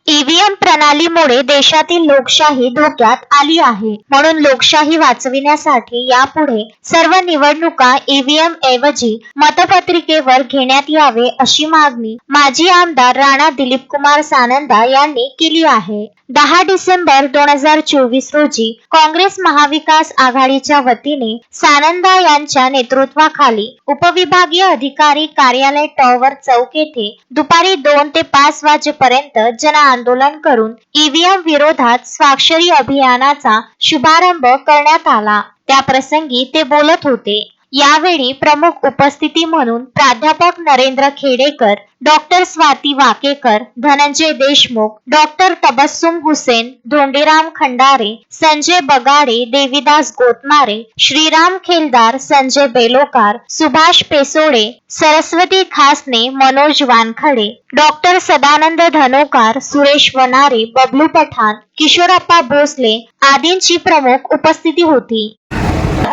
EVM प्रणालीमुळे देशातील लोकशाही धोक्यात आली आहे. म्हणून लोकशाही वाचविण्यासाठी यापुढे सर्व निवडणुका ईव्हीएम ऐवजी मतपत्रिकेवर घेण्यात यावे अशी मागणी माजी आमदार राणा दिलीपकुमार सानंदा यांनी केली आहे. 10 डिसेंबर 2024 रोजी काँग्रेस महाविकास आघाडीच्या वतीने सानंदा यांच्या नेतृत्वाखाली उपविभागीय अधिकारी कार्यालय टॉवर चौक येथे दुपारी 2 ते 5 वाजेपर्यंत जन आंदोलन करून ईव्हीएम विरोधात स्वाक्षरी अभियानाचा शुभारंभ करण्यात आला. त्याप्रसंगी ते बोलत होते. यावेळी प्रमुख उपस्थिती म्हणून प्राध्यापक Narendra Khedekar, doctor Swati Wakekar, Dhananjay Deshmukh, doctor Tabassum Husain, Dhondiram Khandare, Sanjay Bagade, Devidas Gotmare, Shriram Kheldar, Sanjay Belokar, Subhash Pesode, Saraswati Khasne, Manoj Wankhade, doctor Sadanand Dhanokar, Suresh Wanare, Bablu Pathan, Kishorappa Bhosale आदींची प्रमुख उपस्थिती होती.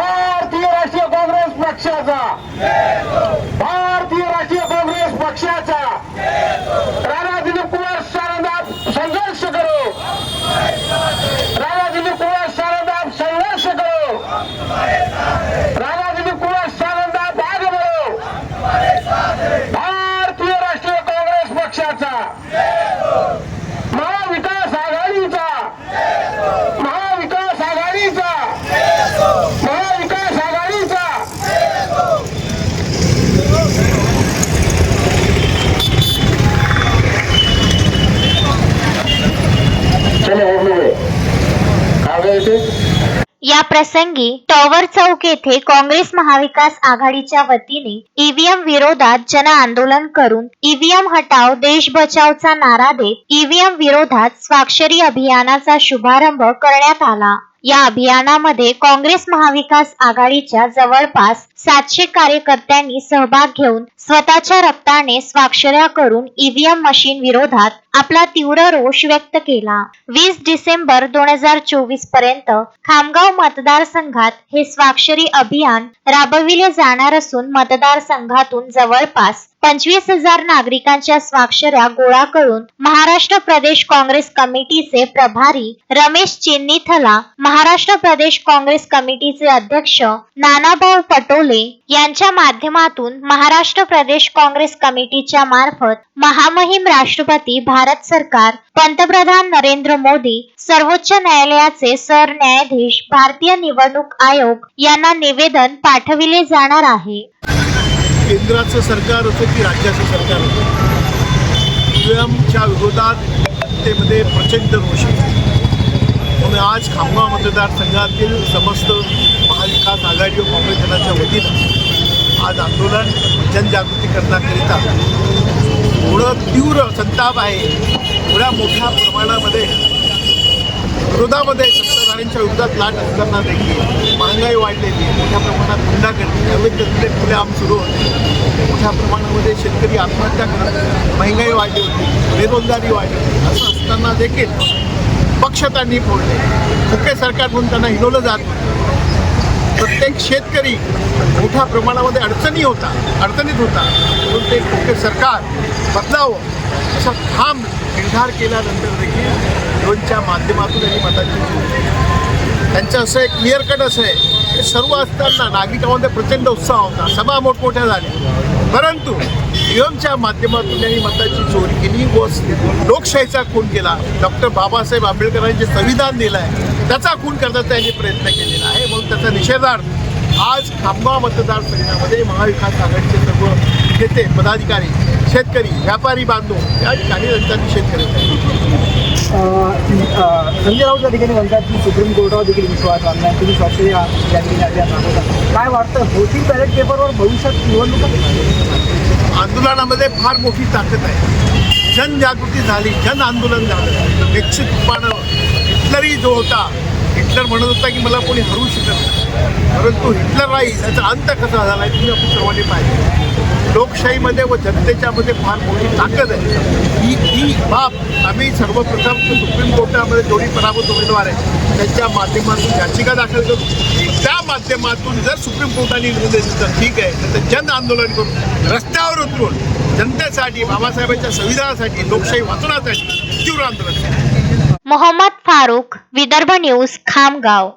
भारतीय राष्ट्रीय काँग्रेस पक्षाचा राणा दिलीपकुमार सानंदा संघर्ष करो. राणा दिलीपकुमार सानंदा संघर्ष करो. राणा दिलीपकुमार सानंदा भाग बढो. भारतीय राष्ट्रीय काँग्रेस पक्षाचा महाविकास आघाडीचा महाविकास आघाडीचा महाविकास आघाडीचा या प्रसंगी टॉवर चौक येथे काँग्रेस महाविकास आघाडीच्या वतीने ईव्हीएम विरोधात जन आंदोलन करून ईव्हीएम हटाव देश बचावचा नारा देत ईव्हीएम विरोधात स्वाक्षरी अभियानाचा शुभारंभ करण्यात आला. या अभियानामध्ये काँग्रेस महाविकास आघाडीच्या जवळपास 700 कार्यकर्त्यांनी सहभाग घेऊन स्वतःच्या रक्ताने स्वाक्षऱ्या करून ईव्हीएम मशीन विरोधात आपला तीव्र रोष व्यक्त केला. 20 डिसेंबर 2024 पर्यंत खामगाव मतदारसंघात हे स्वाक्षरी अभियान राबविले जाणार असून मतदारसंघातून जवळपास 25,000 नागरिकांच्या स्वाक्षऱ्या गोळा करून महाराष्ट्र प्रदेश काँग्रेस कमिटीचे प्रभारी रमेश चिन्नीथला, महाराष्ट्र प्रदेश काँग्रेस कमिटीचे अध्यक्ष नानाभाऊ पटोले यांच्या माध्यमातून महाराष्ट्र प्रदेश काँग्रेस कमिटीच्या मार्फत महामहिम राष्ट्रपती भारत सरकार, पंतप्रधान नरेंद्र मोदी, सर्वोच्च न्यायालयाचे सरन्यायाधीश, भारतीय निवडणूक आयोग यांना निवेदन पाठविले जाणार आहे. केंद्राचं सरकार असो की राज्याचं सरकार असो, ईव्हीएमच्या विरोधात जनतेमध्ये प्रचंड रोष आहे. म्हणून आज खामगाव मतदारसंघातील समस्त महाविकास आघाडी व काँग्रेस दलाच्या वतीनं आज आंदोलन जनजागृती करण्याकरिता थोडं तीव्र संताप आहे. थोड्या मोठ्या प्रमाणामध्ये विरोधामध्ये सत्ताधाऱ्यांच्या विरोधात लाट असताना देखील महागाई वाढलेली आहे, मोठ्या प्रमाणात गुंडागर्दी, अवैध धंदे खुलेआम सुरू होते, मोठ्या प्रमाणामध्ये शेतकरी आत्महत्या करत, महागाई वाढली होती, बेरोजगारी वाढली होती. असं असताना देखील पक्ष त्यांनी फोडले. खोके सरकार म्हणून त्यांना हिनवलं जात होतं. प्रत्येक शेतकरी मोठ्या प्रमाणामध्ये अडचणीत होता. म्हणून ते खोके सरकार बदलावं असा ठाम निर्धार केल्यानंतर देखील ड्रोनच्या माध्यमातून त्यांनी मतांची त्यांचं असं एक क्लिअर कट असं आहे की सर्व असताना नागरिकांमध्ये प्रचंड उत्साह होता, सभा मोठमोठ्या झाल्या, परंतु ईव्हीएमच्या माध्यमातून त्यांनी मताची चोरी केली व लोकशाहीचा खून केला. डॉक्टर बाबासाहेब आंबेडकरांनी जे संविधान दिलं आहे त्याचा खून करण्याचा त्यांनी प्रयत्न केलेला आहे. म्हणून त्याचा निषेधार्थ आज खामगाव मतदारसंघामध्ये महाविकास आघाडीचे सर्व नेते, पदाधिकारी, शेतकरी, व्यापारी बांधव या ठिकाणी त्यांचा निषेध करत आहेत. संजय राऊत या ठिकाणी म्हणतात की सुप्रीम कोर्टावर देखील विश्वास आणला, तुम्ही स्वाक्षरी या ठिकाणी अभियान राबवता. काय वाटतं, होतील बॅलेट पेपरवर भविष्यात निवडणुका? आंदोलनामध्ये फार मोठी ताकद आहे. जनजागृती झाली, जन आंदोलन झालं. निश्चितपणे हिटलरही जो होता, हिटलर म्हणत होता की मला कोणी हरू शकत नाही, परंतु हिटलर राहील त्याचा अंत कसा झाला आहे तुम्ही आपण सर्वांनी पाहिजे. लोकशाहीमध्ये व जनतेच्या मध्ये फार मोठी ताकद आहे. ही बाब आम्ही सर्वप्रथम सुप्रीम कोर्टामध्ये दोन्ही पराभूत उमेदवार आहेत त्यांच्या माध्यमातून याचिका दाखल करू. त्या माध्यमातून जर सुप्रीम कोर्टाने निर्णय दिला तर ठीक आहे, तर जन आंदोलन करून रस्त्यावर उतरून जनतेसाठी, बाबासाहेबांच्या संविधानासाठी, लोकशाही वाचवण्यासाठी तीव्र आंदोलन करू. मोहम्मद फारूक, विदर्भ न्यूज, खामगाव.